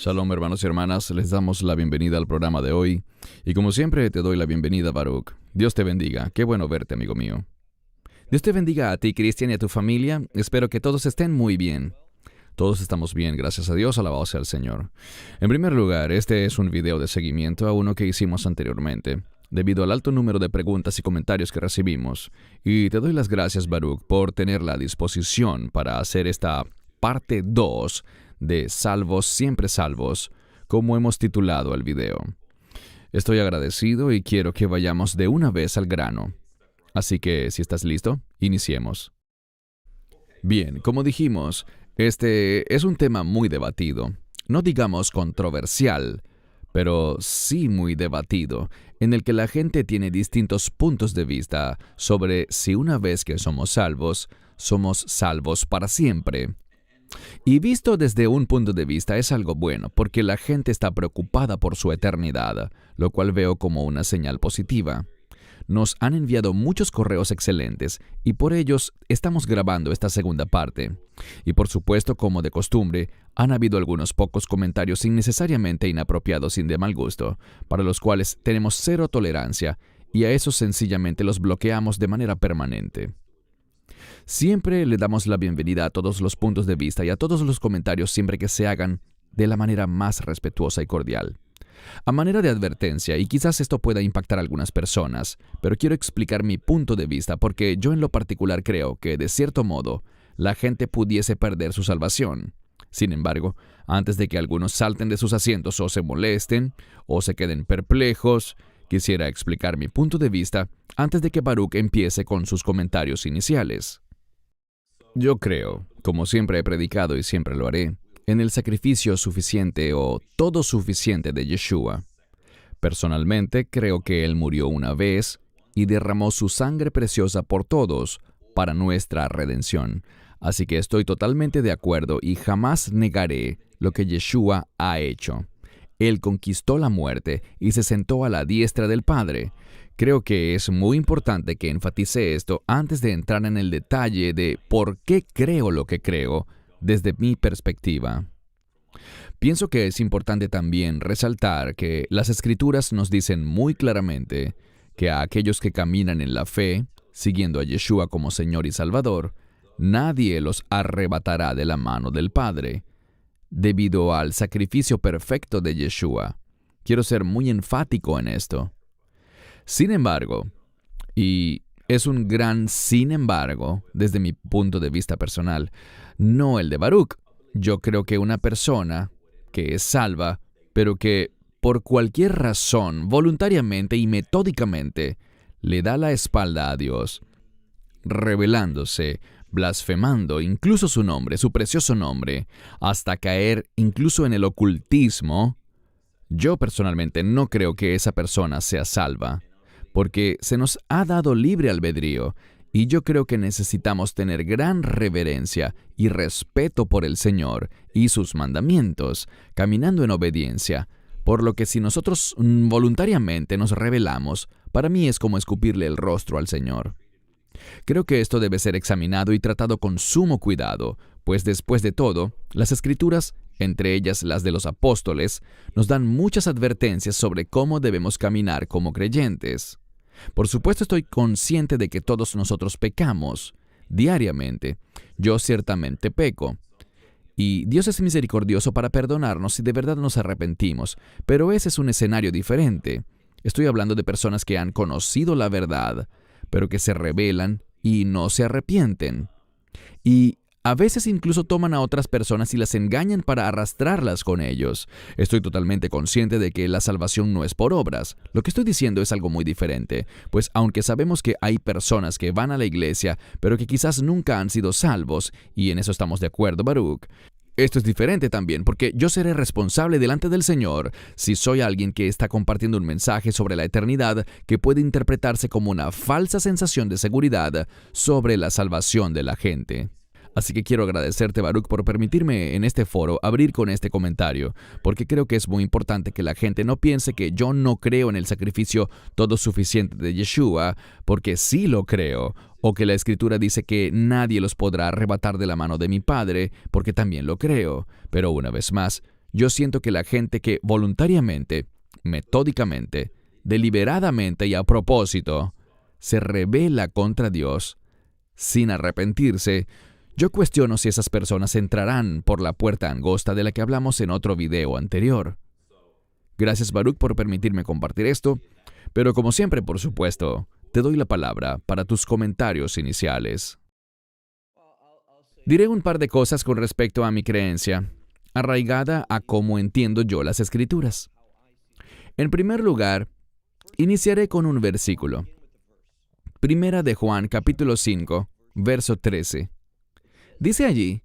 Shalom, hermanos y hermanas, les damos la bienvenida al programa de hoy. Y como siempre, te doy la bienvenida, Baruch. Dios te bendiga. Qué bueno verte, amigo mío. Dios te bendiga a ti, Cristian, y a tu familia. Espero que todos estén muy bien. Todos estamos bien, gracias a Dios, alabado sea el Señor. En primer lugar, este es un video de seguimiento a uno que hicimos anteriormente, debido al alto número de preguntas y comentarios que recibimos. Y te doy las gracias, Baruch, por tener la disposición para hacer esta parte 2 de Salvos, Siempre Salvos, como hemos titulado el video. Estoy agradecido y quiero que vayamos de una vez al grano. Así que, si estás listo, iniciemos. Bien, como dijimos, este es un tema muy debatido, no digamos controversial, pero sí muy debatido, en el que la gente tiene distintos puntos de vista sobre si una vez que somos salvos para siempre. Y visto desde un punto de vista es algo bueno, porque la gente está preocupada por su eternidad, lo cual veo como una señal positiva. Nos han enviado muchos correos excelentes y por ellos estamos grabando esta segunda parte. Y por supuesto, como de costumbre, han habido algunos pocos comentarios innecesariamente inapropiados y de mal gusto, para los cuales tenemos cero tolerancia y a esos sencillamente los bloqueamos de manera permanente. Siempre le damos la bienvenida a todos los puntos de vista y a todos los comentarios siempre que se hagan de la manera más respetuosa y cordial. A manera de advertencia, y quizás esto pueda impactar a algunas personas, pero quiero explicar mi punto de vista porque yo en lo particular creo que, de cierto modo, la gente pudiese perder su salvación. Sin embargo, antes de que algunos salten de sus asientos o se molesten, o se queden perplejos, quisiera explicar mi punto de vista antes de que Baruch empiece con sus comentarios iniciales. Yo creo, como siempre he predicado y siempre lo haré, en el sacrificio suficiente o todo suficiente de Yeshua. Personalmente, creo que Él murió una vez y derramó su sangre preciosa por todos para nuestra redención. Así que estoy totalmente de acuerdo y jamás negaré lo que Yeshua ha hecho. Él conquistó la muerte y se sentó a la diestra del Padre. Creo que es muy importante que enfatice esto antes de entrar en el detalle de por qué creo lo que creo desde mi perspectiva. Pienso que es importante también resaltar que las Escrituras nos dicen muy claramente que a aquellos que caminan en la fe, siguiendo a Yeshua como Señor y Salvador, nadie los arrebatará de la mano del Padre, debido al sacrificio perfecto de Yeshua. Quiero ser muy enfático en esto. Sin embargo, y es un gran sin embargo, desde mi punto de vista personal, no el de Baruch. Yo creo que una persona que es salva, pero que por cualquier razón, voluntariamente y metódicamente, le da la espalda a Dios, rebelándose, blasfemando incluso su nombre, su precioso nombre, hasta caer incluso en el ocultismo, yo personalmente no creo que esa persona sea salva, porque se nos ha dado libre albedrío, y yo creo que necesitamos tener gran reverencia y respeto por el Señor y sus mandamientos, caminando en obediencia, por lo que si nosotros voluntariamente nos rebelamos, para mí es como escupirle el rostro al Señor. Creo que esto debe ser examinado y tratado con sumo cuidado, pues después de todo, las Escrituras, entre ellas las de los apóstoles, nos dan muchas advertencias sobre cómo debemos caminar como creyentes. Por supuesto, estoy consciente de que todos nosotros pecamos diariamente. Yo ciertamente peco. Y Dios es misericordioso para perdonarnos si de verdad nos arrepentimos, pero ese es un escenario diferente. Estoy hablando de personas que han conocido la verdad, pero que se rebelan y no se arrepienten. Y a veces incluso toman a otras personas y las engañan para arrastrarlas con ellos. Estoy totalmente consciente de que la salvación no es por obras. Lo que estoy diciendo es algo muy diferente, pues aunque sabemos que hay personas que van a la iglesia, pero que quizás nunca han sido salvos, y en eso estamos de acuerdo, Baruch, esto es diferente también, porque yo seré responsable delante del Señor si soy alguien que está compartiendo un mensaje sobre la eternidad que puede interpretarse como una falsa sensación de seguridad sobre la salvación de la gente. Así que quiero agradecerte, Baruch, por permitirme en este foro abrir con este comentario, porque creo que es muy importante que la gente no piense que yo no creo en el sacrificio todo suficiente de Yeshua, porque sí lo creo, o que la Escritura dice que nadie los podrá arrebatar de la mano de mi Padre, porque también lo creo. Pero una vez más, yo siento que la gente que voluntariamente, metódicamente, deliberadamente y a propósito se rebela contra Dios sin arrepentirse, yo cuestiono si esas personas entrarán por la puerta angosta de la que hablamos en otro video anterior. Gracias, Baruch, por permitirme compartir esto, pero como siempre, por supuesto, te doy la palabra para tus comentarios iniciales. Diré un par de cosas con respecto a mi creencia, arraigada a cómo entiendo yo las Escrituras. En primer lugar, iniciaré con un versículo. Primera de Juan, capítulo 5, verso 13. Dice allí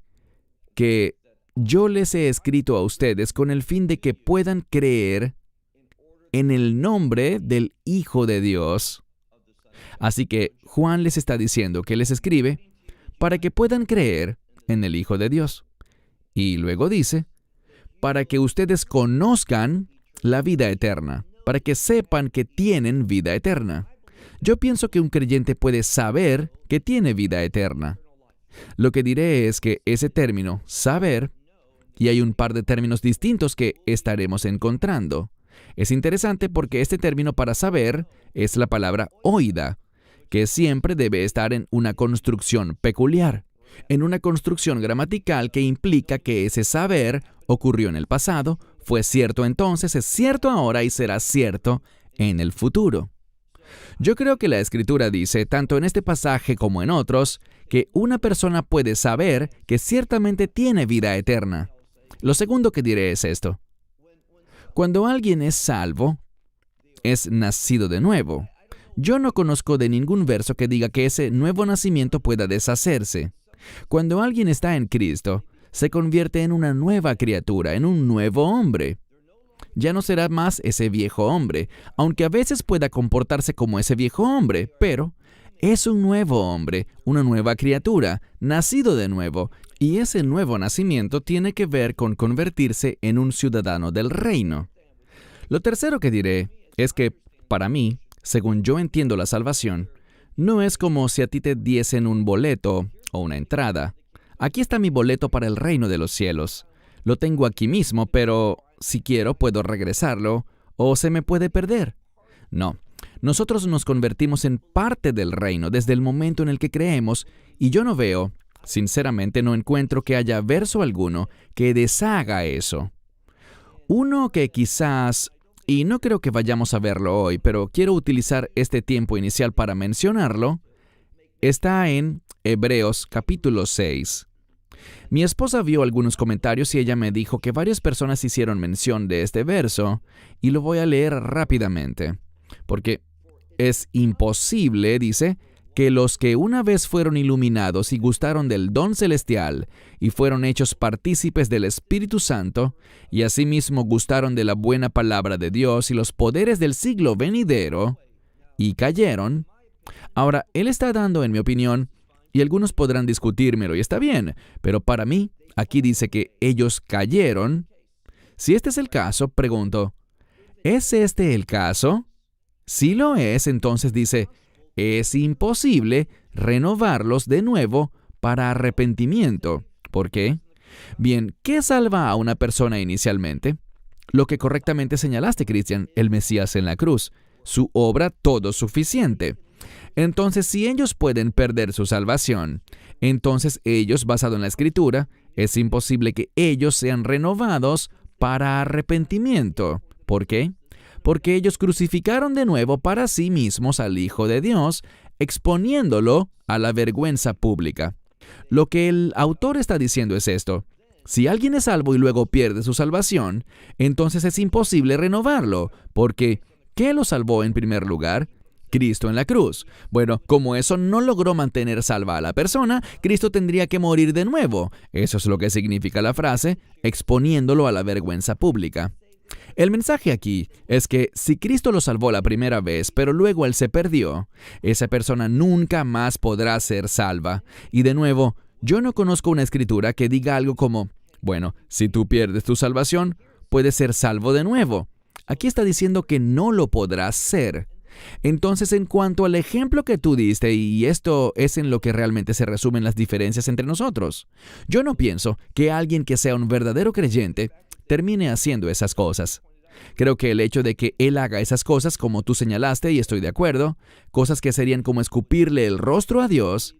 que yo les he escrito a ustedes con el fin de que puedan creer en el nombre del Hijo de Dios. Así que Juan les está diciendo que les escribe para que puedan creer en el Hijo de Dios. Y luego dice, para que ustedes conozcan la vida eterna, para que sepan que tienen vida eterna. Yo pienso que un creyente puede saber que tiene vida eterna. Lo que diré es que ese término, saber, y hay un par de términos distintos que estaremos encontrando. Es interesante porque este término para saber es la palabra oida, que siempre debe estar en una construcción peculiar, en una construcción gramatical que implica que ese saber ocurrió en el pasado, fue cierto entonces, es cierto ahora y será cierto en el futuro. Yo creo que la Escritura dice, tanto en este pasaje como en otros, que una persona puede saber que ciertamente tiene vida eterna. Lo segundo que diré es esto. Cuando alguien es salvo, es nacido de nuevo. Yo no conozco de ningún verso que diga que ese nuevo nacimiento pueda deshacerse. Cuando alguien está en Cristo, se convierte en una nueva criatura, en un nuevo hombre. Ya no será más ese viejo hombre, aunque a veces pueda comportarse como ese viejo hombre, pero es un nuevo hombre, una nueva criatura, nacido de nuevo, y ese nuevo nacimiento tiene que ver con convertirse en un ciudadano del reino. Lo tercero que diré es que, para mí, según yo entiendo la salvación, no es como si a ti te diesen un boleto o una entrada. Aquí está mi boleto para el reino de los cielos. Lo tengo aquí mismo, pero si quiero puedo regresarlo o se me puede perder. No, nosotros nos convertimos en parte del reino desde el momento en el que creemos y yo no veo, sinceramente no encuentro que haya verso alguno que deshaga eso. Uno que quizás, y no creo que vayamos a verlo hoy, pero quiero utilizar este tiempo inicial para mencionarlo, está en Hebreos capítulo 6. Mi esposa vio algunos comentarios y ella me dijo que varias personas hicieron mención de este verso, y lo voy a leer rápidamente, porque es imposible, dice, que los que una vez fueron iluminados y gustaron del don celestial y fueron hechos partícipes del Espíritu Santo, y asimismo gustaron de la buena palabra de Dios y los poderes del siglo venidero, y cayeron. Ahora, él está dando, en mi opinión, y algunos podrán discutírmelo, y está bien, pero para mí, aquí dice que ellos cayeron. Si este es el caso, pregunto, ¿es este el caso? Si lo es, entonces dice, es imposible renovarlos de nuevo para arrepentimiento. ¿Por qué? Bien, ¿qué salva a una persona inicialmente? Lo que correctamente señalaste, Cristian, el Mesías en la cruz, su obra todo suficiente. Entonces, si ellos pueden perder su salvación, entonces ellos, basado en la Escritura, es imposible que ellos sean renovados para arrepentimiento. ¿Por qué? Porque ellos crucificaron de nuevo para sí mismos al Hijo de Dios, exponiéndolo a la vergüenza pública. Lo que el autor está diciendo es esto. Si alguien es salvo y luego pierde su salvación, entonces es imposible renovarlo, porque ¿qué lo salvó en primer lugar? Cristo en la cruz. Bueno, como eso no logró mantener salva a la persona, Cristo tendría que morir de nuevo. Eso es lo que significa la frase, exponiéndolo a la vergüenza pública. El mensaje aquí es que si Cristo lo salvó la primera vez, pero luego él se perdió, esa persona nunca más podrá ser salva. Y de nuevo, yo no conozco una escritura que diga algo como, bueno, si tú pierdes tu salvación, puedes ser salvo de nuevo. Aquí está diciendo que no lo podrás ser. Entonces, en cuanto al ejemplo que tú diste, y esto es en lo que realmente se resumen las diferencias entre nosotros, yo no pienso que alguien que sea un verdadero creyente termine haciendo esas cosas. Creo que el hecho de que Él haga esas cosas, como tú señalaste, y estoy de acuerdo, cosas que serían como escupirle el rostro a Dios,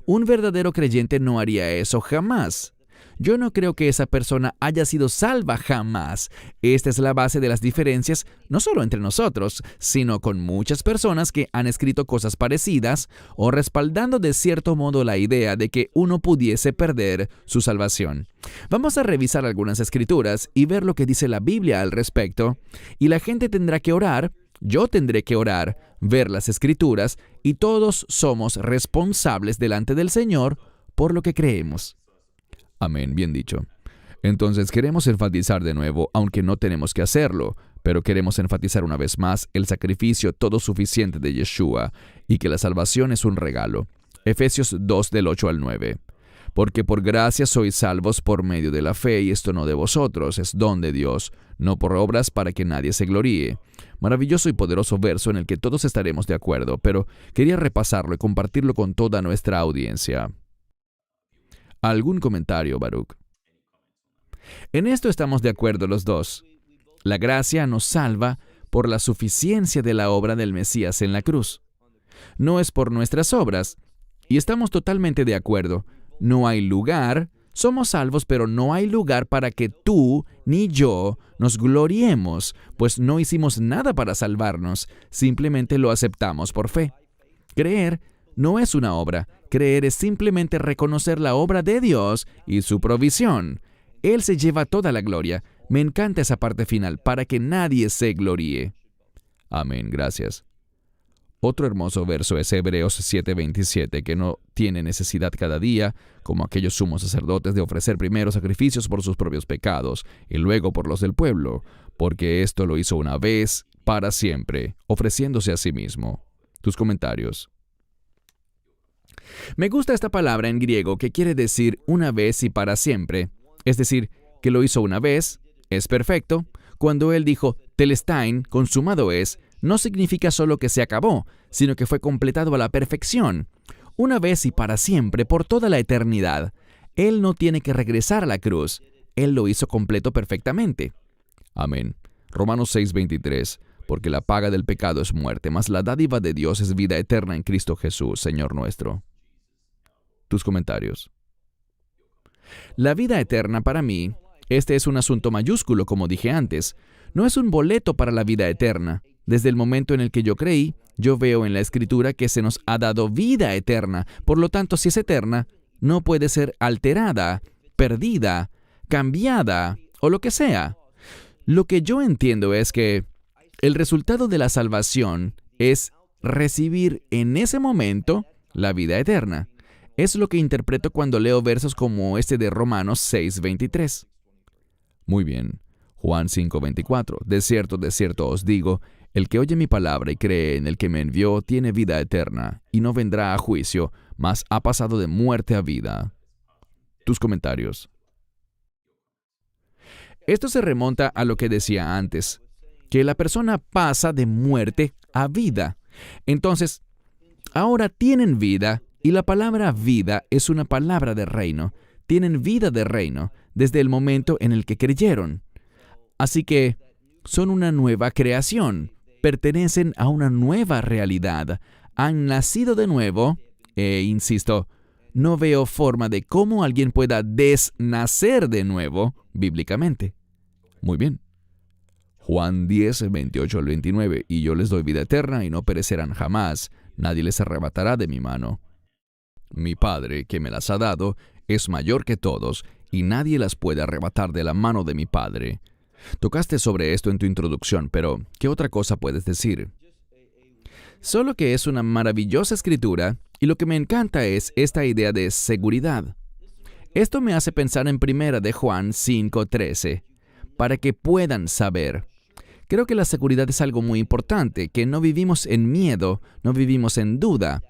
un verdadero creyente no haría eso jamás. Yo no creo que esa persona haya sido salva jamás. Esta es la base de las diferencias, no solo entre nosotros, sino con muchas personas que han escrito cosas parecidas o respaldando de cierto modo la idea de que uno pudiese perder su salvación. Vamos a revisar algunas escrituras y ver lo que dice la Biblia al respecto, y la gente tendrá que orar, yo tendré que orar, ver las escrituras, y todos somos responsables delante del Señor por lo que creemos. Amén, bien dicho. Entonces queremos enfatizar de nuevo, aunque no tenemos que hacerlo, pero queremos enfatizar una vez más el sacrificio todo suficiente de Yeshua y que la salvación es un regalo. Efesios 2 del 8 al 9. Porque por gracia sois salvos por medio de la fe, y esto no de vosotros, es don de Dios, no por obras para que nadie se gloríe. Maravilloso y poderoso verso en el que todos estaremos de acuerdo, pero quería repasarlo y compartirlo con toda nuestra audiencia. ¿Algún comentario, Baruch? En esto estamos de acuerdo los dos. La gracia nos salva por la suficiencia de la obra del Mesías en la cruz. No es por nuestras obras, y estamos totalmente de acuerdo. No hay lugar, somos salvos, pero no hay lugar para que tú ni yo nos gloriemos, pues no hicimos nada para salvarnos, simplemente lo aceptamos por fe. Creer no es una obra. Creer es simplemente reconocer la obra de Dios y su provisión. Él se lleva toda la gloria. Me encanta esa parte final, para que nadie se gloríe. Amén, gracias. Otro hermoso verso es Hebreos 7:27, que no tiene necesidad cada día, como aquellos sumos sacerdotes, de ofrecer primero sacrificios por sus propios pecados y luego por los del pueblo, porque esto lo hizo una vez, para siempre, ofreciéndose a sí mismo. Tus comentarios. Me gusta esta palabra en griego que quiere decir una vez y para siempre. Es decir, que lo hizo una vez, es perfecto. Cuando él dijo telestain, consumado es, no significa solo que se acabó, sino que fue completado a la perfección. Una vez y para siempre, por toda la eternidad. Él no tiene que regresar a la cruz. Él lo hizo completo perfectamente. Amén. Romanos 6:23. Porque la paga del pecado es muerte, mas la dádiva de Dios es vida eterna en Cristo Jesús, Señor nuestro. Tus comentarios. La vida eterna para mí, este es un asunto mayúsculo, como dije antes. No es un boleto para la vida eterna. Desde el momento en el que yo creí, yo veo en la Escritura que se nos ha dado vida eterna. Por lo tanto, si es eterna, no puede ser alterada, perdida, cambiada o lo que sea. Lo que yo entiendo es que el resultado de la salvación es recibir en ese momento la vida eterna. Es lo que interpreto cuando leo versos como este de Romanos 6:23. Muy bien. Juan 5:24. De cierto os digo, el que oye mi palabra y cree en el que me envió tiene vida eterna, y no vendrá a juicio, mas ha pasado de muerte a vida. Tus comentarios. Esto se remonta a lo que decía antes, que la persona pasa de muerte a vida. Entonces, ahora tienen vida, y la palabra vida es una palabra de reino. Tienen vida de reino desde el momento en el que creyeron. Así que son una nueva creación, pertenecen a una nueva realidad, han nacido de nuevo, insisto, no veo forma de cómo alguien pueda desnacer de nuevo bíblicamente. Muy bien. Juan 10:28 al 29, y yo les doy vida eterna y no perecerán jamás, nadie les arrebatará de mi mano. Mi Padre, que me las ha dado, es mayor que todos, y nadie las puede arrebatar de la mano de mi Padre. Tocaste sobre esto en tu introducción, pero ¿qué otra cosa puedes decir? Solo que es una maravillosa escritura, y lo que me encanta es esta idea de seguridad. Esto me hace pensar en 1 de Juan 5:13, para que puedan saber. Creo que la seguridad es algo muy importante, que no vivimos en miedo, no vivimos en duda.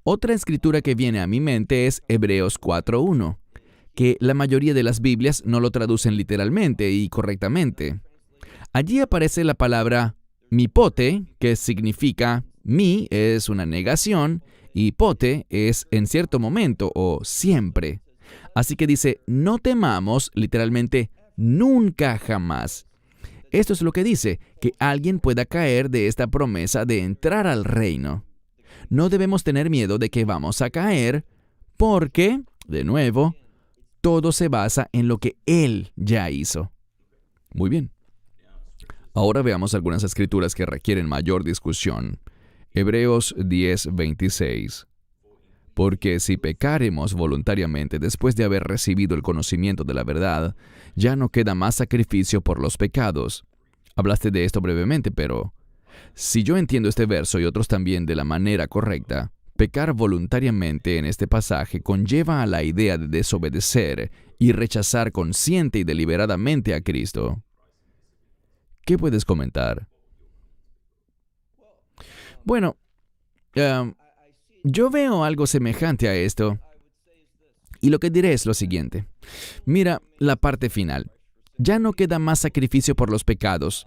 Otra escritura que viene a mi mente es Hebreos 4:1, que la mayoría de las Biblias no lo traducen literalmente y correctamente. Allí aparece la palabra mipote, que significa mi es una negación y pote es en cierto momento o siempre. Así que dice, no temamos, literalmente, nunca jamás. Esto es lo que dice, que alguien pueda caer de esta promesa de entrar al reino. No debemos tener miedo de que vamos a caer porque, de nuevo, todo se basa en lo que Él ya hizo. Muy bien. Ahora veamos algunas escrituras que requieren mayor discusión. Hebreos 10:26. Porque si pecaremos voluntariamente después de haber recibido el conocimiento de la verdad, ya no queda más sacrificio por los pecados. Hablaste de esto brevemente, pero si yo entiendo este verso y otros también de la manera correcta, pecar voluntariamente en este pasaje conlleva a la idea de desobedecer y rechazar consciente y deliberadamente a Cristo. ¿Qué puedes comentar? Bueno, yo veo algo semejante a esto, y lo que diré es lo siguiente. Mira la parte final. Ya no queda más sacrificio por los pecados.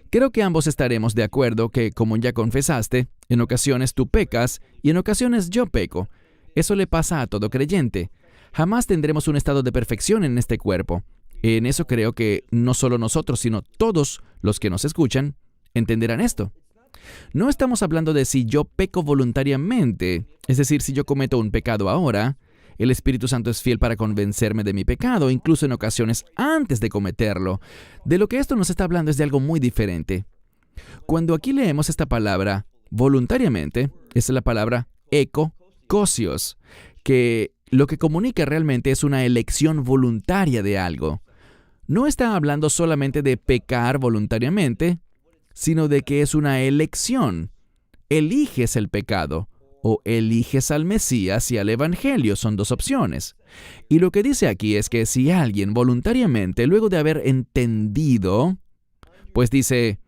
Creo que ambos estaremos de acuerdo que, como ya confesaste, en ocasiones tú pecas y en ocasiones yo peco. Eso le pasa a todo creyente. Jamás tendremos un estado de perfección en este cuerpo. En eso creo que no solo nosotros, sino todos los que nos escuchan entenderán esto. No estamos hablando de si yo peco voluntariamente, es decir, si yo cometo un pecado ahora, el Espíritu Santo es fiel para convencerme de mi pecado, incluso en ocasiones antes de cometerlo. De lo que esto nos está hablando es de algo muy diferente. Cuando aquí leemos esta palabra voluntariamente, es la palabra ekokosios, que lo que comunica realmente es una elección voluntaria de algo. No está hablando solamente de pecar voluntariamente, sino de que es una elección. Eliges el pecado o eliges al Mesías y al Evangelio, son dos opciones. Y lo que dice aquí es que si alguien voluntariamente, luego de haber entendido, pues dice,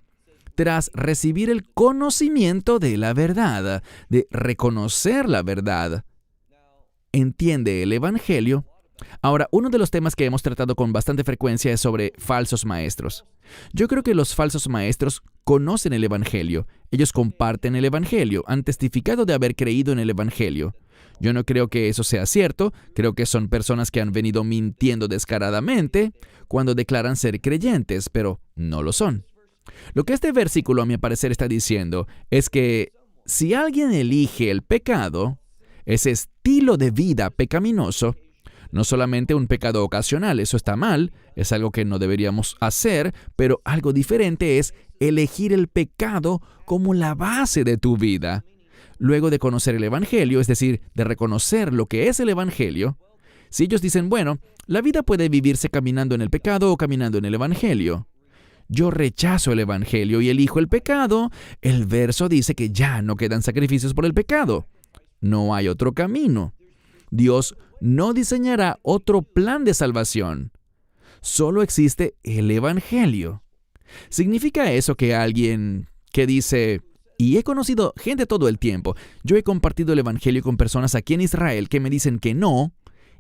tras recibir el conocimiento de la verdad, de reconocer la verdad, entiende el Evangelio. Ahora, uno de los temas que hemos tratado con bastante frecuencia es sobre falsos maestros. Yo creo que los falsos maestros conocen el Evangelio. Ellos comparten el Evangelio, han testificado de haber creído en el Evangelio. Yo no creo que eso sea cierto. Creo que son personas que han venido mintiendo descaradamente cuando declaran ser creyentes, pero no lo son. Lo que este versículo, a mi parecer, está diciendo es que si alguien elige el pecado, ese estilo de vida pecaminoso, no solamente un pecado ocasional, eso está mal, es algo que no deberíamos hacer, pero algo diferente es elegir el pecado como la base de tu vida. Luego de conocer el Evangelio, es decir, de reconocer lo que es el Evangelio, si ellos dicen, bueno, la vida puede vivirse caminando en el pecado o caminando en el Evangelio. Yo rechazo el Evangelio y elijo el pecado, el verso dice que ya no quedan sacrificios por el pecado. No hay otro camino. Dios no diseñará otro plan de salvación. Solo existe el Evangelio. ¿Significa eso que alguien que dice, y he conocido gente todo el tiempo, yo he compartido el Evangelio con personas aquí en Israel que me dicen que no,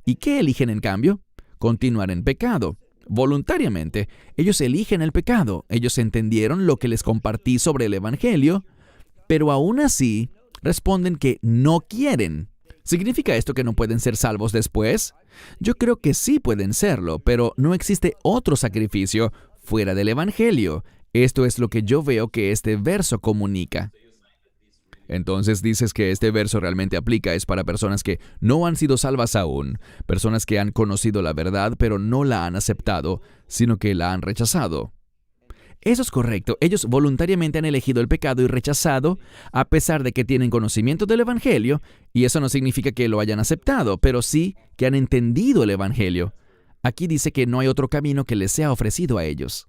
y qué eligen en cambio? Continuar en pecado. Voluntariamente, ellos eligen el pecado. Ellos entendieron lo que les compartí sobre el Evangelio, pero aún así responden que no quieren. ¿Significa esto que no pueden ser salvos después? Yo creo que sí pueden serlo, pero no existe otro sacrificio fuera del Evangelio. Esto es lo que yo veo que este verso comunica. Entonces dices que este verso realmente aplica es para personas que no han sido salvas aún, personas que han conocido la verdad pero no la han aceptado, sino que la han rechazado. Eso es correcto. Ellos voluntariamente han elegido el pecado y rechazado, a pesar de que tienen conocimiento del Evangelio, y eso no significa que lo hayan aceptado, pero sí que han entendido el Evangelio. Aquí dice que no hay otro camino que les sea ofrecido a ellos.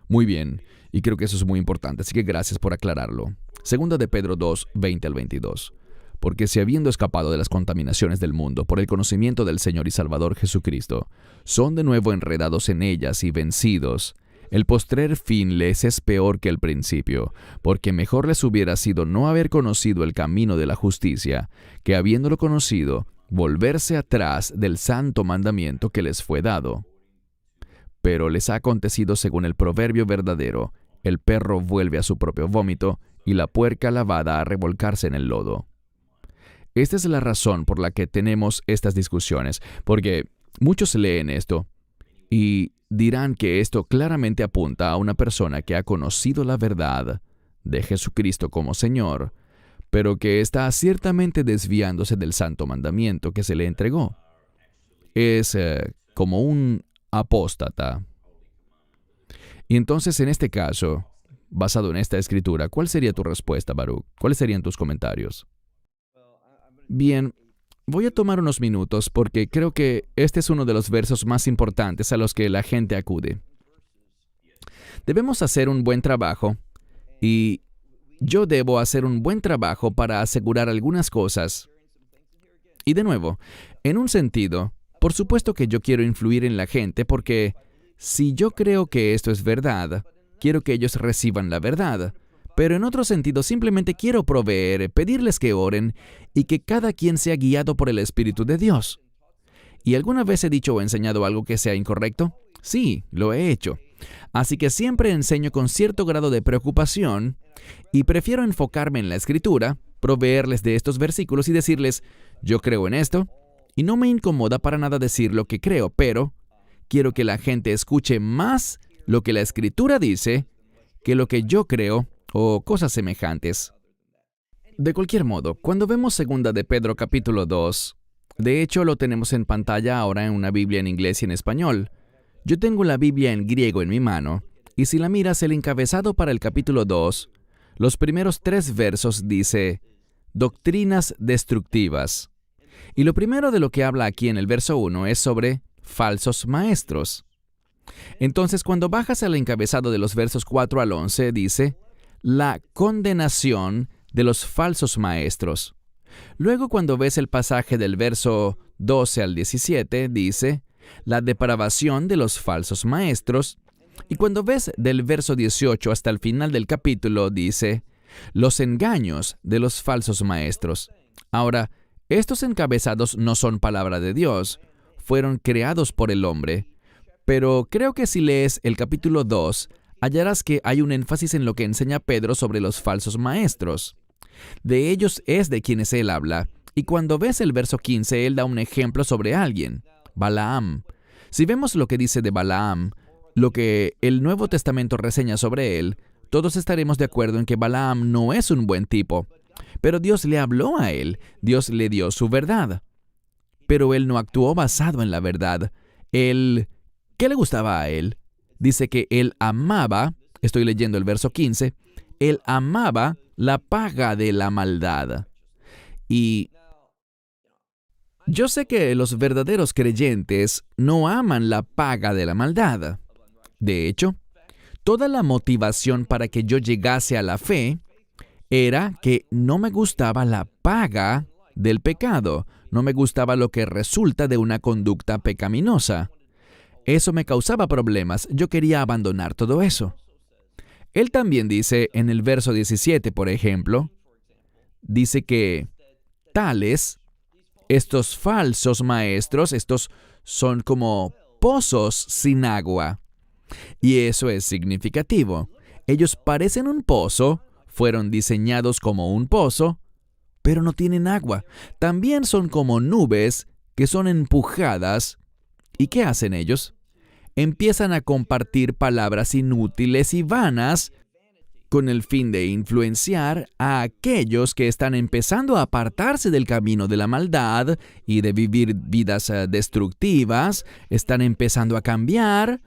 Muy bien, y creo que eso es muy importante, así que gracias por aclararlo. Segunda de Pedro 2, 20 al 22. Porque si habiendo escapado de las contaminaciones del mundo por el conocimiento del Señor y Salvador Jesucristo, son de nuevo enredados en ellas y vencidos, el postrer fin les es peor que el principio, porque mejor les hubiera sido no haber conocido el camino de la justicia, que habiéndolo conocido, volverse atrás del santo mandamiento que les fue dado. Pero les ha acontecido según el proverbio verdadero, el perro vuelve a su propio vómito, y la puerca lavada a revolcarse en el lodo. Esta es la razón por la que tenemos estas discusiones, porque muchos leen esto, Y dirán que esto claramente apunta a una persona que ha conocido la verdad de Jesucristo como Señor, pero que está ciertamente desviándose del santo mandamiento que se le entregó. Es como un apóstata. Y entonces, en este caso, basado en esta escritura, ¿cuál sería tu respuesta, Baruch? ¿Cuáles serían tus comentarios? Bien, voy a tomar unos minutos porque creo que este es uno de los versos más importantes a los que la gente acude. Debemos hacer un buen trabajo y yo debo hacer un buen trabajo para asegurar algunas cosas. Y de nuevo, en un sentido, por supuesto que yo quiero influir en la gente porque si yo creo que esto es verdad, quiero que ellos reciban la verdad. Pero en otro sentido, simplemente quiero proveer, pedirles que oren y que cada quien sea guiado por el Espíritu de Dios. ¿Y alguna vez he dicho o enseñado algo que sea incorrecto? Sí, lo he hecho. Así que siempre enseño con cierto grado de preocupación y prefiero enfocarme en la Escritura, proveerles de estos versículos y decirles, yo creo en esto, y no me incomoda para nada decir lo que creo, pero quiero que la gente escuche más lo que la Escritura dice que lo que yo creo o cosas semejantes. De cualquier modo, cuando vemos 2 de Pedro capítulo 2, de hecho lo tenemos en pantalla ahora en una Biblia en inglés y en español. Yo tengo la Biblia en griego en mi mano, y si la miras, el encabezado para el capítulo 2, los primeros 3 versos dice, doctrinas destructivas. Y lo primero de lo que habla aquí en el verso 1 es sobre falsos maestros. Entonces, cuando bajas al encabezado de los versos 4 al 11, dice, la condenación de los falsos maestros. Luego, cuando ves el pasaje del verso 12 al 17, dice, la depravación de los falsos maestros. Y cuando ves del verso 18 hasta el final del capítulo, dice, los engaños de los falsos maestros. Ahora, estos encabezados no son palabra de Dios, fueron creados por el hombre. Pero creo que si lees el capítulo 2, hallarás que hay un énfasis en lo que enseña Pedro sobre los falsos maestros. De ellos es de quienes él habla, y cuando ves el verso 15, él da un ejemplo sobre alguien, Balaam. Si vemos lo que dice de Balaam, lo que el Nuevo Testamento reseña sobre él, todos estaremos de acuerdo en que Balaam no es un buen tipo. Pero Dios le habló a él, Dios le dio su verdad. Pero él no actuó basado en la verdad. ¿Qué le gustaba a él? Dice que él amaba, estoy leyendo el verso 15, él amaba la paga de la maldad. Y yo sé que los verdaderos creyentes no aman la paga de la maldad. De hecho, toda la motivación para que yo llegase a la fe era que no me gustaba la paga del pecado, no me gustaba lo que resulta de una conducta pecaminosa. Eso me causaba problemas, yo quería abandonar todo eso. Él también dice en el verso 17, por ejemplo, dice que estos falsos maestros, estos son como pozos sin agua. Y eso es significativo. Ellos parecen un pozo, fueron diseñados como un pozo, pero no tienen agua. También son como nubes que son empujadas. ¿Y qué hacen ellos? Empiezan a compartir palabras inútiles y vanas con el fin de influenciar a aquellos que están empezando a apartarse del camino de la maldad y de vivir vidas destructivas, están empezando a cambiar,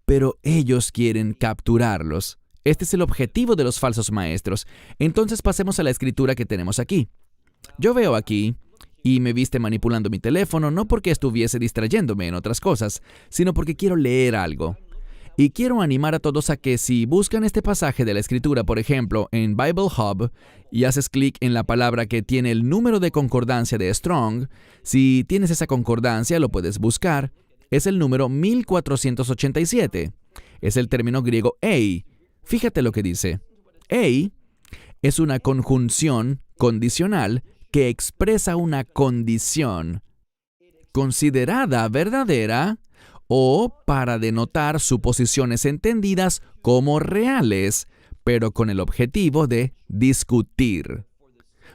pero ellos quieren capturarlos. Este es el objetivo de los falsos maestros. Entonces pasemos a la escritura que tenemos aquí. Yo veo aquí, y me viste manipulando mi teléfono no porque estuviese distrayéndome en otras cosas, sino porque quiero leer algo. Y quiero animar a todos a que si buscan este pasaje de la Escritura, por ejemplo, en Bible Hub, y haces clic en la palabra que tiene el número de concordancia de Strong, si tienes esa concordancia lo puedes buscar, es el número 1487. Es el término griego ei. Fíjate lo que dice. Ei es una conjunción condicional que expresa una condición considerada verdadera o para denotar suposiciones entendidas como reales, pero con el objetivo de discutir.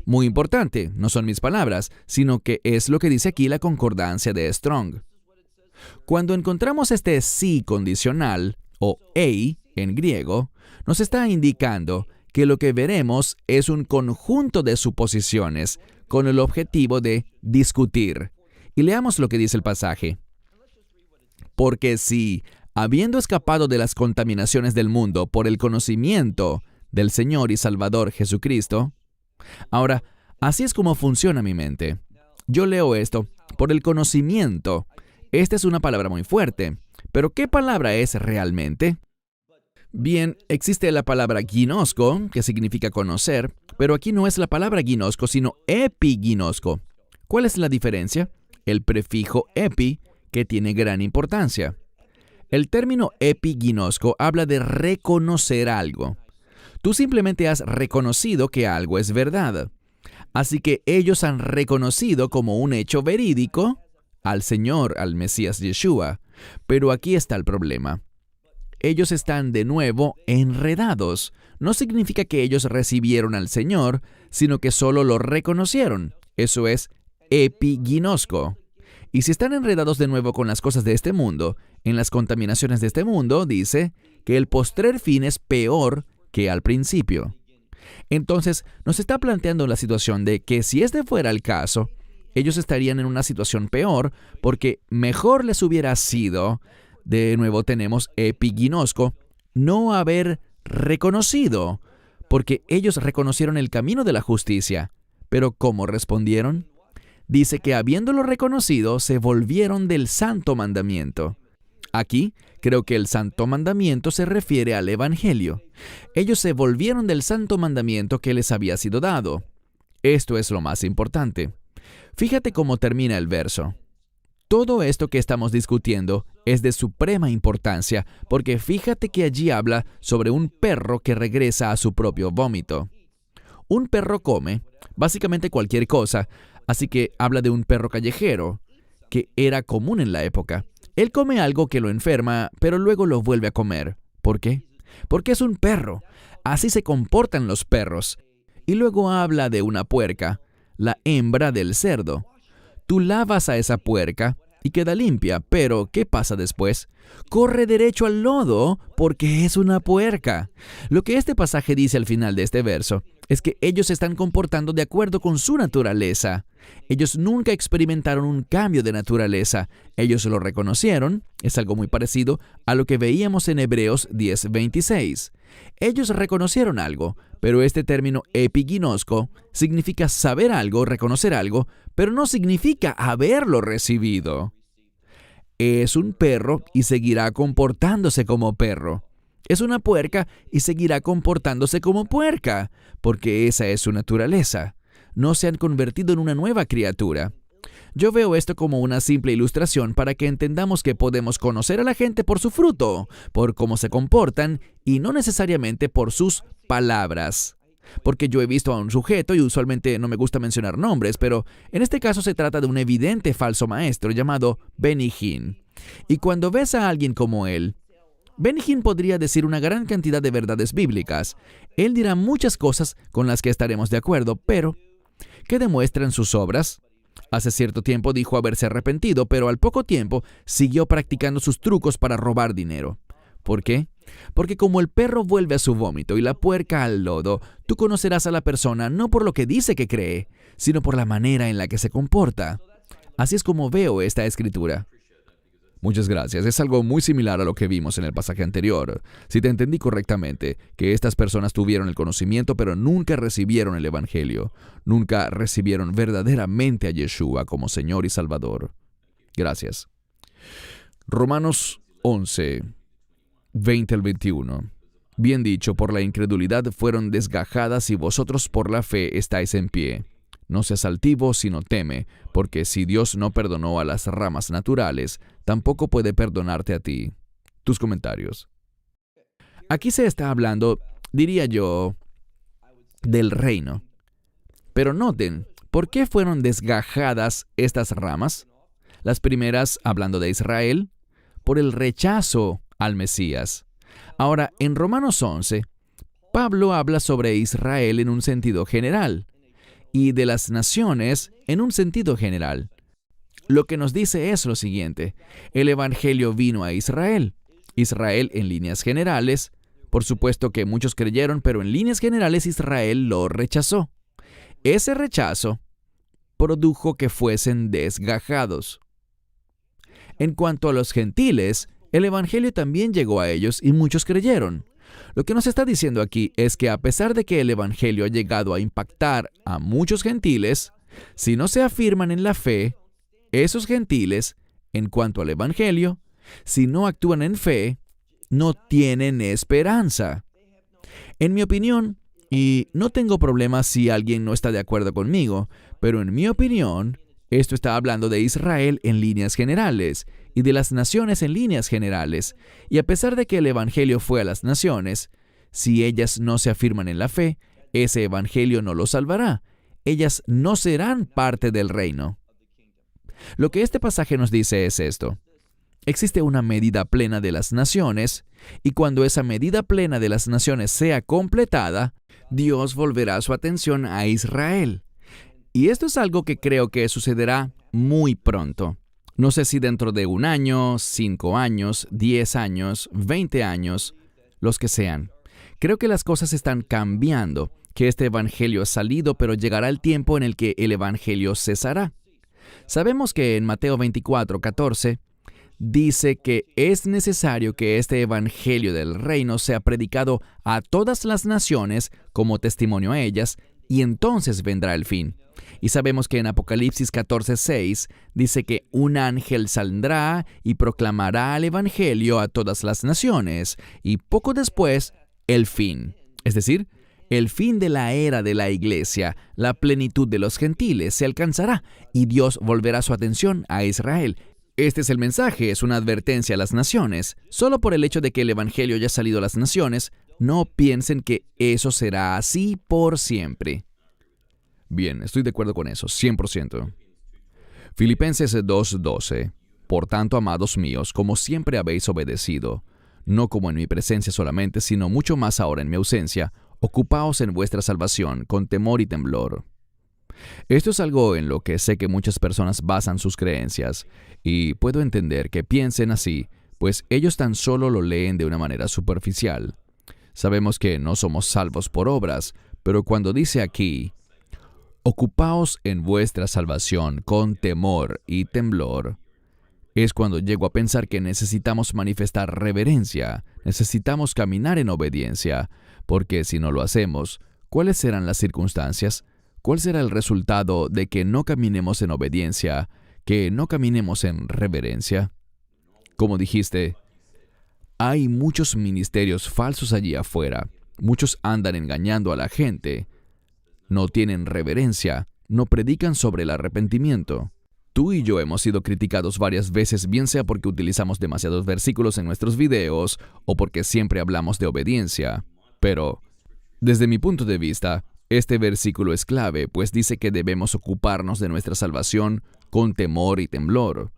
Muy importante, no son mis palabras, sino que es lo que dice aquí la concordancia de Strong. Cuando encontramos este sí condicional, o ei en griego, nos está indicando que lo que veremos es un conjunto de suposiciones con el objetivo de discutir. Y leamos lo que dice el pasaje. Porque si, habiendo escapado de las contaminaciones del mundo por el conocimiento del Señor y Salvador Jesucristo. Ahora, así es como funciona mi mente. Yo leo esto por el conocimiento. Esta es una palabra muy fuerte, pero ¿qué palabra es realmente? Bien, existe la palabra ginosco, que significa conocer, pero aquí no es la palabra ginosco, sino epiginosco. ¿Cuál es la diferencia? El prefijo epi, que tiene gran importancia. El término epiginosco habla de reconocer algo. Tú simplemente has reconocido que algo es verdad. Así que ellos han reconocido como un hecho verídico al Señor, al Mesías Yeshua. Pero aquí está el problema. Ellos están de nuevo enredados. No significa que ellos recibieron al Señor, sino que solo lo reconocieron. Eso es epiginosco. Y si están enredados de nuevo con las cosas de este mundo, en las contaminaciones de este mundo, dice que el postrer fin es peor que al principio. Entonces, nos está planteando la situación de que si este fuera el caso, ellos estarían en una situación peor porque mejor les hubiera sido, de nuevo tenemos epiginosco, no haber reconocido, porque ellos reconocieron el camino de la justicia. Pero ¿cómo respondieron? Dice que habiéndolo reconocido, se volvieron del santo mandamiento. Aquí, creo que el santo mandamiento se refiere al Evangelio. Ellos se volvieron del santo mandamiento que les había sido dado. Esto es lo más importante. Fíjate cómo termina el verso. Todo esto que estamos discutiendo es de suprema importancia, porque fíjate que allí habla sobre un perro que regresa a su propio vómito. Un perro come básicamente cualquier cosa, así que habla de un perro callejero, que era común en la época. Él come algo que lo enferma, pero luego lo vuelve a comer. ¿Por qué? Porque es un perro. Así se comportan los perros. Y luego habla de una puerca, la hembra del cerdo. Tú lavas a esa puerca y queda limpia, pero ¿qué pasa después? Corre derecho al lodo porque es una puerca. Lo que este pasaje dice al final de este verso es que ellos se están comportando de acuerdo con su naturaleza. Ellos nunca experimentaron un cambio de naturaleza. Ellos lo reconocieron. Es algo muy parecido a lo que veíamos en Hebreos 10:26. Ellos reconocieron algo, pero este término epiginosco significa saber algo, reconocer algo, pero no significa haberlo recibido. Es un perro y seguirá comportándose como perro. Es una puerca y seguirá comportándose como puerca, porque esa es su naturaleza. No se han convertido en una nueva criatura. Yo veo esto como una simple ilustración para que entendamos que podemos conocer a la gente por su fruto, por cómo se comportan y no necesariamente por sus palabras. Porque yo he visto a un sujeto, y usualmente no me gusta mencionar nombres, pero en este caso se trata de un evidente falso maestro llamado Benny Hinn. Y cuando ves a alguien como él, Benny Hinn podría decir una gran cantidad de verdades bíblicas. Él dirá muchas cosas con las que estaremos de acuerdo, pero ¿qué demuestran sus obras? Hace cierto tiempo dijo haberse arrepentido, pero al poco tiempo siguió practicando sus trucos para robar dinero. ¿Por qué? Porque como el perro vuelve a su vómito y la puerca al lodo, tú conocerás a la persona no por lo que dice que cree, sino por la manera en la que se comporta. Así es como veo esta escritura. Muchas gracias. Es algo muy similar a lo que vimos en el pasaje anterior. Si te entendí correctamente, que estas personas tuvieron el conocimiento, pero nunca recibieron el Evangelio. Nunca recibieron verdaderamente a Yeshua como Señor y Salvador. Gracias. Romanos 11, 20 al 21. Bien dicho, por la incredulidad fueron desgajadas y vosotros por la fe estáis en pie. No seas altivo, sino teme, porque si Dios no perdonó a las ramas naturales, tampoco puede perdonarte a ti. Tus comentarios. Aquí se está hablando, diría yo, del reino. Pero noten, ¿por qué fueron desgajadas estas ramas? Las primeras, hablando de Israel, por el rechazo al Mesías. Ahora, en Romanos 11, Pablo habla sobre Israel en un sentido general, y de las naciones en un sentido general. lo que nos dice es lo siguiente: el Evangelio vino a Israel. Israel en líneas generales, por supuesto que muchos creyeron, pero en líneas generales Israel lo rechazó. Ese rechazo produjo que fuesen desgajados. En cuanto a los gentiles, el Evangelio también llegó a ellos y muchos creyeron. Lo que nos está diciendo aquí es que a pesar de que el Evangelio ha llegado a impactar a muchos gentiles, si no se afirman en la fe, esos gentiles, en cuanto al Evangelio, si no actúan en fe, no tienen esperanza. En mi opinión, y no tengo problema si alguien no está de acuerdo conmigo, pero en mi opinión, esto está hablando de Israel en líneas generales y de las naciones en líneas generales. Y a pesar de que el Evangelio fue a las naciones, si ellas no se afirman en la fe, ese Evangelio no los salvará. Ellas no serán parte del reino. Lo que este pasaje nos dice es esto: existe una medida plena de las naciones, y cuando esa medida plena de las naciones sea completada, Dios volverá su atención a Israel. Y esto es algo que creo que sucederá muy pronto. No sé si dentro de 1 año, 5 años, 10 años, 20 años, los que sean. Creo que las cosas están cambiando, que este evangelio ha salido, pero llegará el tiempo en el que el evangelio cesará. Sabemos que en Mateo 24:14 dice que es necesario que este evangelio del reino sea predicado a todas las naciones como testimonio a ellas, y entonces vendrá el fin. Y sabemos que en Apocalipsis 14:6 dice que un ángel saldrá y proclamará el evangelio a todas las naciones, y poco después, el fin. Es decir, el fin de la era de la iglesia, la plenitud de los gentiles se alcanzará, y Dios volverá su atención a Israel. Este es el mensaje, es una advertencia a las naciones. Solo por el hecho de que el evangelio haya salido a las naciones, no piensen que eso será así por siempre. Bien, estoy de acuerdo con eso, 100%. Filipenses 2:12. Por tanto, amados míos, como siempre habéis obedecido, no como en mi presencia solamente, sino mucho más ahora en mi ausencia, ocupaos en vuestra salvación con temor y temblor. Esto es algo en lo que sé que muchas personas basan sus creencias, y puedo entender que piensen así, pues ellos tan solo lo leen de una manera superficial. Sabemos que no somos salvos por obras, pero cuando dice aquí, ocupaos en vuestra salvación con temor y temblor, es cuando llego a pensar que necesitamos manifestar reverencia, necesitamos caminar en obediencia, porque si no lo hacemos, ¿cuáles serán las circunstancias? ¿Cuál será el resultado de que no caminemos en obediencia, que no caminemos en reverencia? Como dijiste, hay muchos ministerios falsos allí afuera. Muchos andan engañando a la gente. No tienen reverencia, no predican sobre el arrepentimiento. Tú y yo hemos sido criticados varias veces, bien sea porque utilizamos demasiados versículos en nuestros videos o porque siempre hablamos de obediencia. Pero, desde mi punto de vista, este versículo es clave, pues dice que debemos ocuparnos de nuestra salvación con temor y temblor.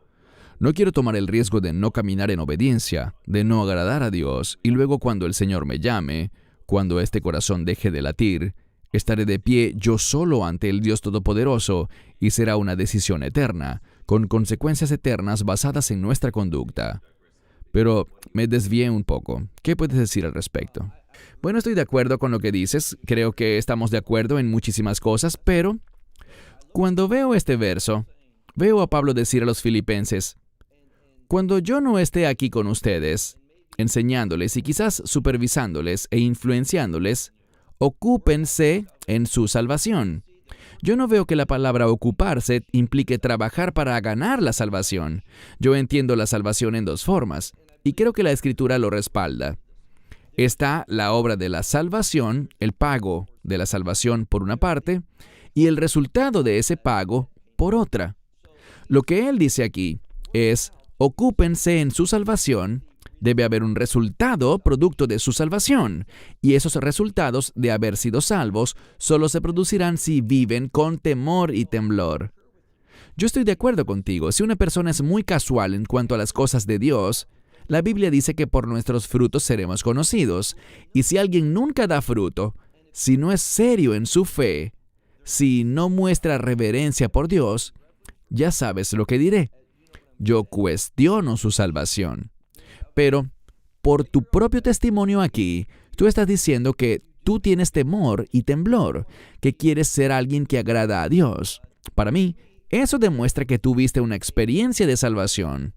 No quiero tomar el riesgo de no caminar en obediencia, de no agradar a Dios, y luego cuando el Señor me llame, cuando este corazón deje de latir, estaré de pie yo solo ante el Dios Todopoderoso, y será una decisión eterna, con consecuencias eternas basadas en nuestra conducta. Pero me desvié un poco. ¿Qué puedes decir al respecto? Bueno, estoy de acuerdo con lo que dices. Creo que estamos de acuerdo en muchísimas cosas, pero cuando veo este verso, veo a Pablo decir a los filipenses, cuando yo no esté aquí con ustedes, enseñándoles y quizás supervisándoles e influenciándoles, ocúpense en su salvación. Yo no veo que la palabra ocuparse implique trabajar para ganar la salvación. Yo entiendo la salvación en dos formas, y creo que la Escritura lo respalda. Está la obra de la salvación, el pago de la salvación por una parte, y el resultado de ese pago por otra. Lo que él dice aquí es, ocúpense en su salvación. Debe haber un resultado producto de su salvación, y esos resultados de haber sido salvos solo se producirán si viven con temor y temblor. Yo estoy de acuerdo contigo. Si una persona es muy casual en cuanto a las cosas de Dios, la Biblia dice que por nuestros frutos seremos conocidos. Y si alguien nunca da fruto, si no es serio en su fe, si no muestra reverencia por Dios, ya sabes lo que diré. Yo cuestiono su salvación. Pero, por tu propio testimonio aquí, tú estás diciendo que tú tienes temor y temblor, que quieres ser alguien que agrada a Dios. Para mí, eso demuestra que tuviste una experiencia de salvación.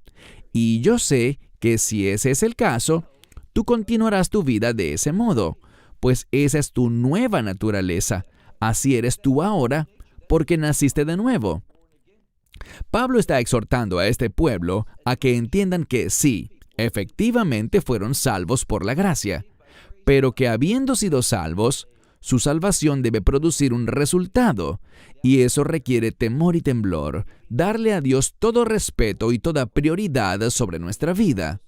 Y yo sé que si ese es el caso, tú continuarás tu vida de ese modo, pues esa es tu nueva naturaleza. Así eres tú ahora, porque naciste de nuevo. Pablo está exhortando a este pueblo a que entiendan que sí, efectivamente fueron salvos por la gracia, pero que habiendo sido salvos, su salvación debe producir un resultado, y eso requiere temor y temblor, darle a Dios todo respeto y toda prioridad sobre nuestra vida.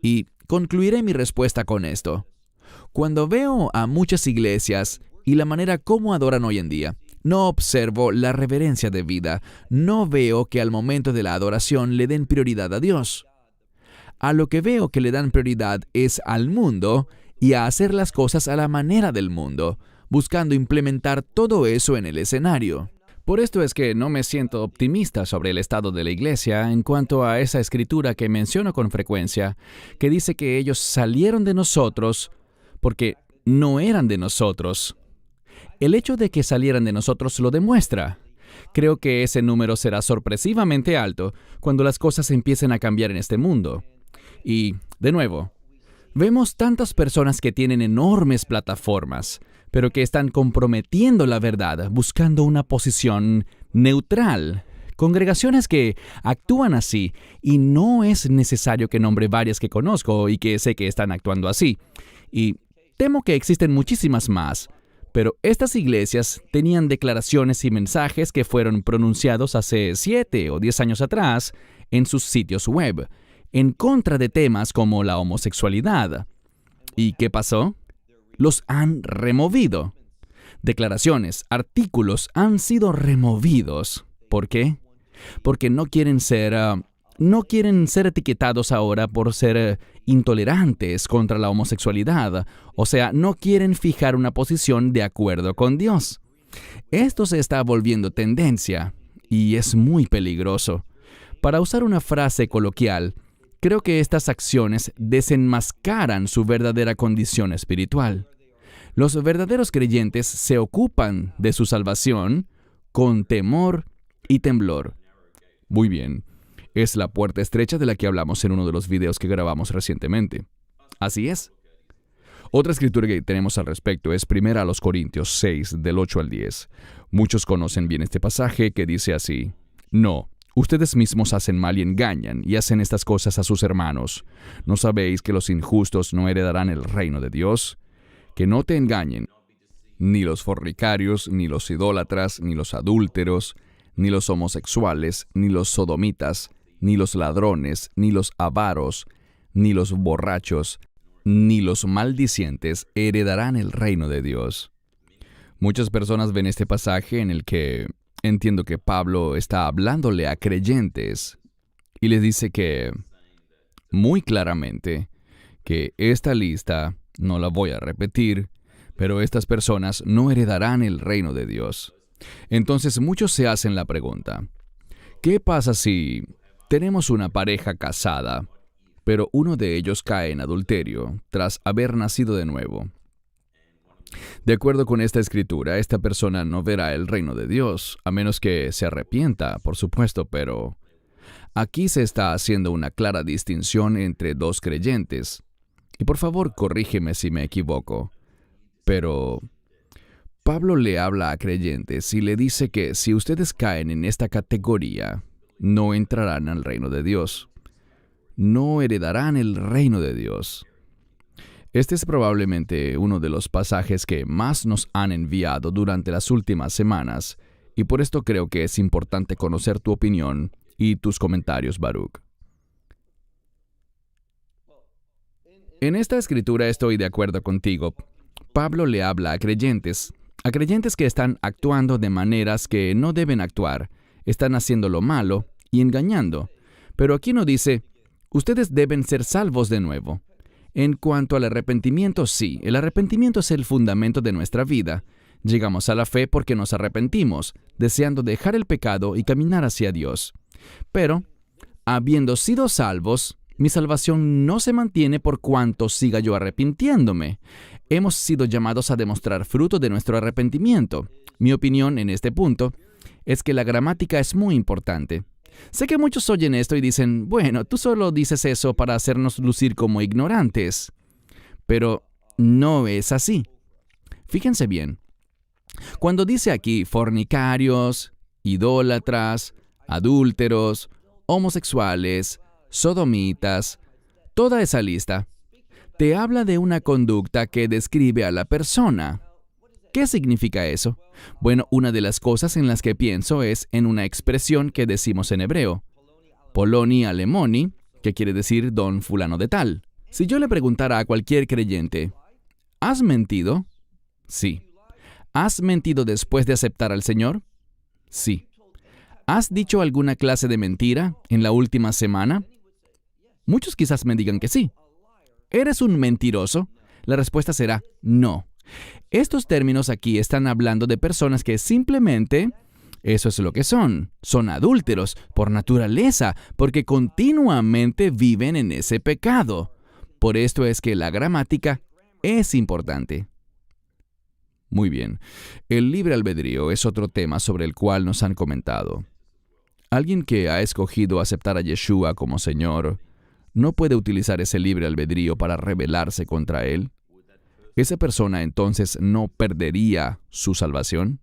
Y concluiré mi respuesta con esto. Cuando veo a muchas iglesias y la manera como adoran hoy en día, no observo la reverencia de vida, no veo que al momento de la adoración le den prioridad a Dios. A lo que veo que le dan prioridad es al mundo y a hacer las cosas a la manera del mundo, buscando implementar todo eso en el escenario. Por esto es que no me siento optimista sobre el estado de la iglesia en cuanto a esa escritura que menciono con frecuencia, que dice que ellos salieron de nosotros porque no eran de nosotros. El hecho de que salieran de nosotros lo demuestra. Creo que ese número será sorpresivamente alto cuando las cosas empiecen a cambiar en este mundo. Y, de nuevo, vemos tantas personas que tienen enormes plataformas, pero que están comprometiendo la verdad, buscando una posición neutral. Congregaciones que actúan así, y no es necesario que nombre varias que conozco y que sé que están actuando así. Y temo que existen muchísimas más. Pero estas iglesias tenían declaraciones y mensajes que fueron pronunciados hace 7 o 10 años atrás en sus sitios web, en contra de temas como la homosexualidad. ¿Y qué pasó? Los han removido. Declaraciones, artículos han sido removidos. ¿Por qué? Porque no quieren ser etiquetados ahora por ser intolerantes contra la homosexualidad. O sea, no quieren fijar una posición de acuerdo con Dios. Esto se está volviendo tendencia y es muy peligroso. Para usar una frase coloquial, creo que estas acciones desenmascaran su verdadera condición espiritual. Los verdaderos creyentes se ocupan de su salvación con temor y temblor. Muy bien. Es la puerta estrecha de la que hablamos en uno de los videos que grabamos recientemente. Así es. Otra escritura que tenemos al respecto es 1 Corintios 6, del 8 al 10. Muchos conocen bien este pasaje que dice así: No, ustedes mismos hacen mal y engañan, y hacen estas cosas a sus hermanos. ¿No sabéis que los injustos no heredarán el reino de Dios? Que no te engañen, ni los fornicarios, ni los idólatras, ni los adúlteros, ni los homosexuales, ni los sodomitas, ni los ladrones, ni los avaros, ni los borrachos, ni los maldicientes heredarán el reino de Dios. Muchas personas ven este pasaje en el que entiendo que Pablo está hablándole a creyentes y les dice que, muy claramente, que esta lista, no la voy a repetir, pero estas personas no heredarán el reino de Dios. Entonces muchos se hacen la pregunta: ¿qué pasa si tenemos una pareja casada, pero uno de ellos cae en adulterio tras haber nacido de nuevo? De acuerdo con esta escritura, esta persona no verá el reino de Dios, a menos que se arrepienta, por supuesto, pero aquí se está haciendo una clara distinción entre dos creyentes. Y por favor, corrígeme si me equivoco, pero Pablo le habla a creyentes y le dice que si ustedes caen en esta categoría, no entrarán al reino de Dios. No heredarán el reino de Dios. Este es probablemente uno de los pasajes que más nos han enviado durante las últimas semanas, y por esto creo que es importante conocer tu opinión y tus comentarios, Baruch. En esta escritura estoy de acuerdo contigo. Pablo le habla a creyentes que están actuando de maneras que no deben actuar, están haciendo lo malo y engañando. Pero aquí no dice, ustedes deben ser salvos de nuevo. En cuanto al arrepentimiento, sí, el arrepentimiento es el fundamento de nuestra vida. Llegamos a la fe porque nos arrepentimos, deseando dejar el pecado y caminar hacia Dios. Pero, habiendo sido salvos, mi salvación no se mantiene por cuanto siga yo arrepintiéndome. Hemos sido llamados a demostrar fruto de nuestro arrepentimiento. Mi opinión en este punto es que la gramática es muy importante. Sé que muchos oyen esto y dicen, bueno, tú solo dices eso para hacernos lucir como ignorantes. Pero no es así. Fíjense bien. Cuando dice aquí fornicarios, idólatras, adúlteros, homosexuales, sodomitas, toda esa lista, te habla de una conducta que describe a la persona. ¿Qué significa eso? Bueno, una de las cosas en las que pienso es en una expresión que decimos en hebreo, poloni alemoni, que quiere decir don fulano de tal. Si yo le preguntara a cualquier creyente, ¿has mentido? Sí. ¿Has mentido después de aceptar al Señor? Sí. ¿Has dicho alguna clase de mentira en la última semana? Muchos quizás me digan que sí. ¿Eres un mentiroso? La respuesta será no. Estos términos aquí están hablando de personas que simplemente, eso es lo que son adúlteros por naturaleza, porque continuamente viven en ese pecado. Por esto es que la gramática es importante. Muy bien. El libre albedrío es otro tema sobre el cual nos han comentado. Alguien que ha escogido aceptar a Yeshua como Señor, ¿no puede utilizar ese libre albedrío para rebelarse contra Él? ¿Esa persona entonces no perdería su salvación?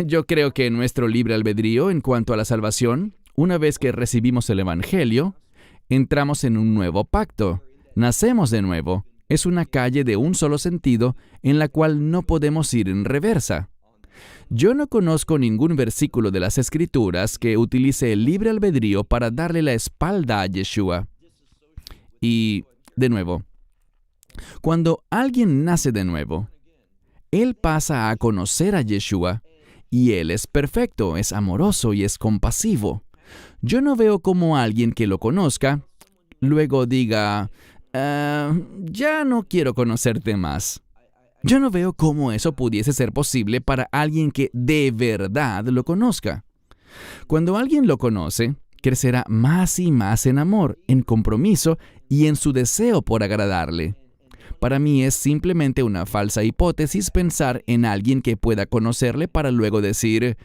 Yo creo que nuestro libre albedrío en cuanto a la salvación, una vez que recibimos el Evangelio, entramos en un nuevo pacto, nacemos de nuevo. Es una calle de un solo sentido en la cual no podemos ir en reversa. Yo no conozco ningún versículo de las Escrituras que utilice el libre albedrío para darle la espalda a Yeshua. Y, de nuevo, cuando alguien nace de nuevo, él pasa a conocer a Yeshua, y Él es perfecto, es amoroso y es compasivo. Yo no veo cómo alguien que lo conozca, luego diga, ya no quiero conocerte más. Yo no veo cómo eso pudiese ser posible para alguien que de verdad lo conozca. Cuando alguien lo conoce, crecerá más y más en amor, en compromiso y en su deseo por agradarle. Para mí es simplemente una falsa hipótesis pensar en alguien que pueda conocerle para luego decir,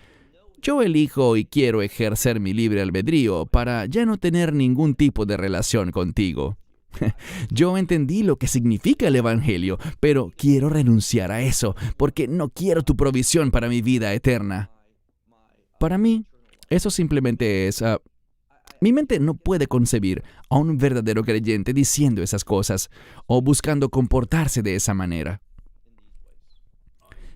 yo elijo y quiero ejercer mi libre albedrío para ya no tener ningún tipo de relación contigo. Yo entendí lo que significa el Evangelio, pero quiero renunciar a eso, porque no quiero tu provisión para mi vida eterna. Para mí, eso simplemente es... mi mente no puede concebir a un verdadero creyente diciendo esas cosas o buscando comportarse de esa manera.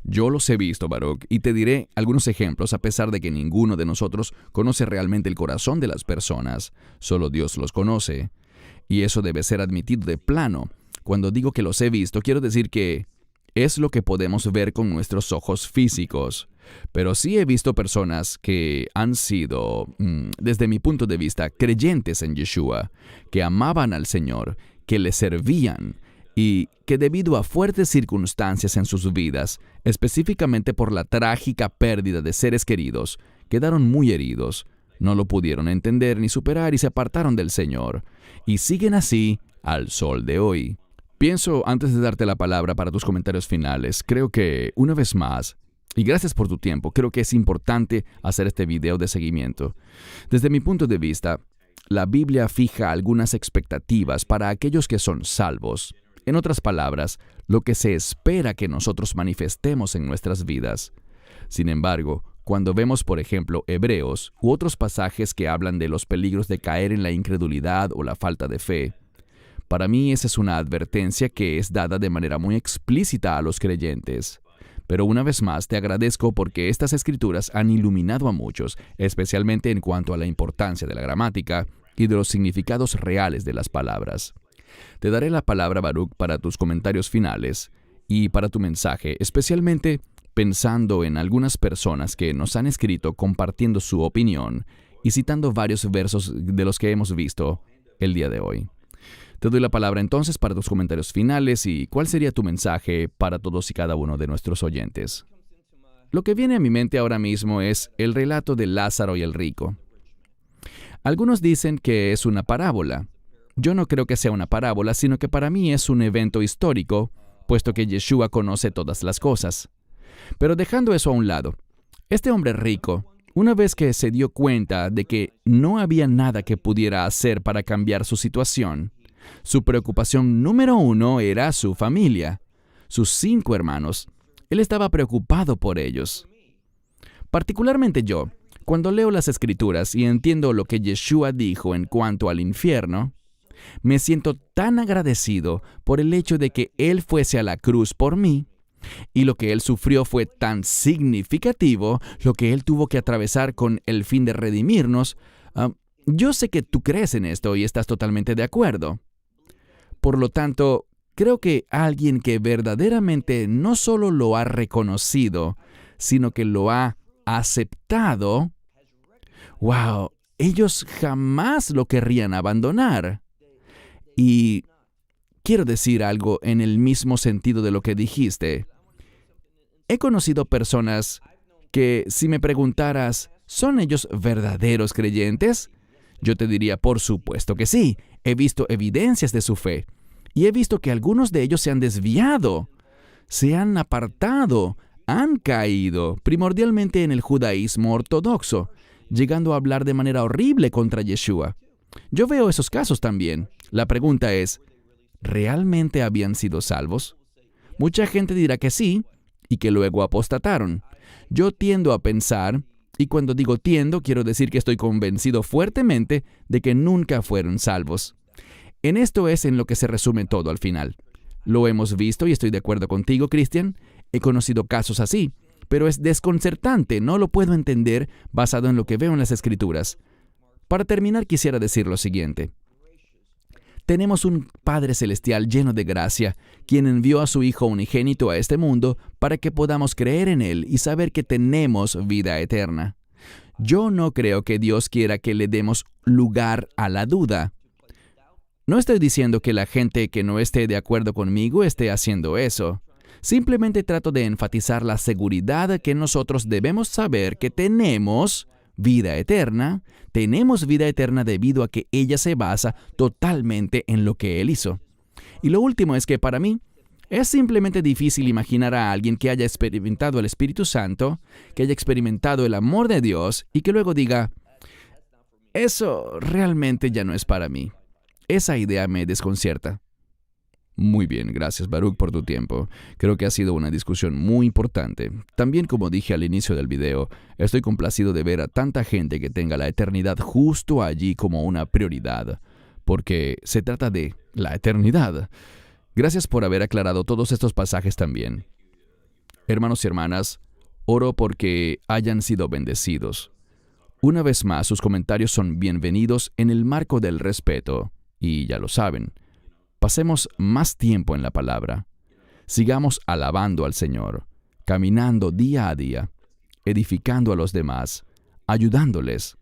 Yo los he visto, Baruch, y te diré algunos ejemplos a pesar de que ninguno de nosotros conoce realmente el corazón de las personas. Solo Dios los conoce. Y eso debe ser admitido de plano. Cuando digo que los he visto, quiero decir que es lo que podemos ver con nuestros ojos físicos. Pero sí he visto personas que han sido, desde mi punto de vista, creyentes en Yeshua, que amaban al Señor, que le servían, y que debido a fuertes circunstancias en sus vidas, específicamente por la trágica pérdida de seres queridos, quedaron muy heridos. No lo pudieron entender ni superar y se apartaron del Señor. Y siguen así al sol de hoy. Pienso, antes de darte la palabra para tus comentarios finales, creo que, una vez más, y gracias por tu tiempo, creo que es importante hacer este video de seguimiento. Desde mi punto de vista, la Biblia fija algunas expectativas para aquellos que son salvos. En otras palabras, lo que se espera que nosotros manifestemos en nuestras vidas. Sin embargo, cuando vemos, por ejemplo, Hebreos u otros pasajes que hablan de los peligros de caer en la incredulidad o la falta de fe, para mí esa es una advertencia que es dada de manera muy explícita a los creyentes. Pero una vez más te agradezco porque estas escrituras han iluminado a muchos, especialmente en cuanto a la importancia de la gramática y de los significados reales de las palabras. Te daré la palabra, Baruch, para tus comentarios finales y para tu mensaje, especialmente pensando en algunas personas que nos han escrito compartiendo su opinión y citando varios versos de los que hemos visto el día de hoy. Te doy la palabra entonces para tus comentarios finales y cuál sería tu mensaje para todos y cada uno de nuestros oyentes. Lo que viene a mi mente ahora mismo es el relato de Lázaro y el rico. Algunos dicen que es una parábola. Yo no creo que sea una parábola, sino que para mí es un evento histórico, puesto que Yeshua conoce todas las cosas. Pero dejando eso a un lado, este hombre rico, una vez que se dio cuenta de que no había nada que pudiera hacer para cambiar su situación, su preocupación número 1 era su familia, sus 5 hermanos. Él estaba preocupado por ellos. Particularmente yo, cuando leo las Escrituras y entiendo lo que Yeshua dijo en cuanto al infierno, me siento tan agradecido por el hecho de que Él fuese a la cruz por mí, y lo que Él sufrió fue tan significativo, lo que Él tuvo que atravesar con el fin de redimirnos. Yo sé que tú crees en esto y estás totalmente de acuerdo. Por lo tanto, creo que alguien que verdaderamente no solo lo ha reconocido, sino que lo ha aceptado, ¡wow! Ellos jamás lo querrían abandonar. Y quiero decir algo en el mismo sentido de lo que dijiste. He conocido personas que, si me preguntaras, ¿son ellos verdaderos creyentes? Yo te diría, por supuesto que sí. He visto evidencias de su fe. Y he visto que algunos de ellos se han desviado, se han apartado, han caído, primordialmente en el judaísmo ortodoxo, llegando a hablar de manera horrible contra Yeshua. Yo veo esos casos también. La pregunta es, ¿realmente habían sido salvos? Mucha gente dirá que sí, y que luego apostataron. Yo tiendo a pensar, y cuando digo tiendo, quiero decir que estoy convencido fuertemente de que nunca fueron salvos. En esto es en lo que se resume todo al final. Lo hemos visto y estoy de acuerdo contigo, Cristian. He conocido casos así, pero es desconcertante, no lo puedo entender basado en lo que veo en las Escrituras. Para terminar, quisiera decir lo siguiente. Tenemos un Padre Celestial lleno de gracia, quien envió a su Hijo unigénito a este mundo para que podamos creer en Él y saber que tenemos vida eterna. Yo no creo que Dios quiera que le demos lugar a la duda. No estoy diciendo que la gente que no esté de acuerdo conmigo esté haciendo eso. Simplemente trato de enfatizar la seguridad que nosotros debemos saber que tenemos vida eterna debido a que ella se basa totalmente en lo que Él hizo. Y lo último es que para mí es simplemente difícil imaginar a alguien que haya experimentado el Espíritu Santo, que haya experimentado el amor de Dios y que luego diga, eso realmente ya no es para mí. Esa idea me desconcierta. Muy bien, gracias Baruch por tu tiempo. Creo que ha sido una discusión muy importante. También, como dije al inicio del video, estoy complacido de ver a tanta gente que tenga la eternidad justo allí como una prioridad, porque se trata de la eternidad. Gracias por haber aclarado todos estos pasajes también. Hermanos y hermanas, oro porque hayan sido bendecidos. Una vez más, sus comentarios son bienvenidos en el marco del respeto. Y ya lo saben, pasemos más tiempo en la palabra. Sigamos alabando al Señor, caminando día a día, edificando a los demás, ayudándoles,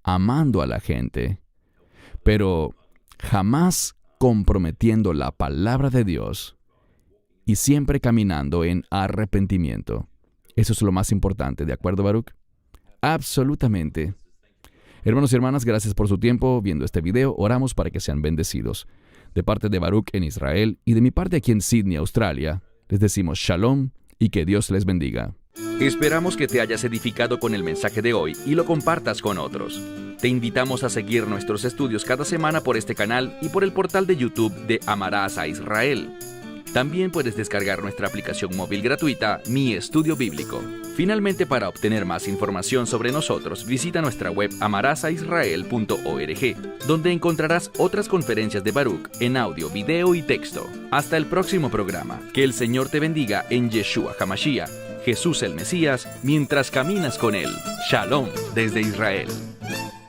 amando a la gente, pero jamás comprometiendo la palabra de Dios y siempre caminando en arrepentimiento. Eso es lo más importante, ¿de acuerdo, Baruch? Absolutamente. Hermanos y hermanas, gracias por su tiempo viendo este video. Oramos para que sean bendecidos. De parte de Baruch en Israel y de mi parte aquí en Sydney, Australia, les decimos Shalom y que Dios les bendiga. Esperamos que te hayas edificado con el mensaje de hoy y lo compartas con otros. Te invitamos a seguir nuestros estudios cada semana por este canal y por el portal de YouTube de Amarás a Israel. También puedes descargar nuestra aplicación móvil gratuita, Mi Estudio Bíblico. Finalmente, para obtener más información sobre nosotros, visita nuestra web amarasaisrael.org, donde encontrarás otras conferencias de Baruch en audio, video y texto. Hasta el próximo programa. Que el Señor te bendiga en Yeshua HaMashiach, Jesús el Mesías, mientras caminas con Él. Shalom desde Israel.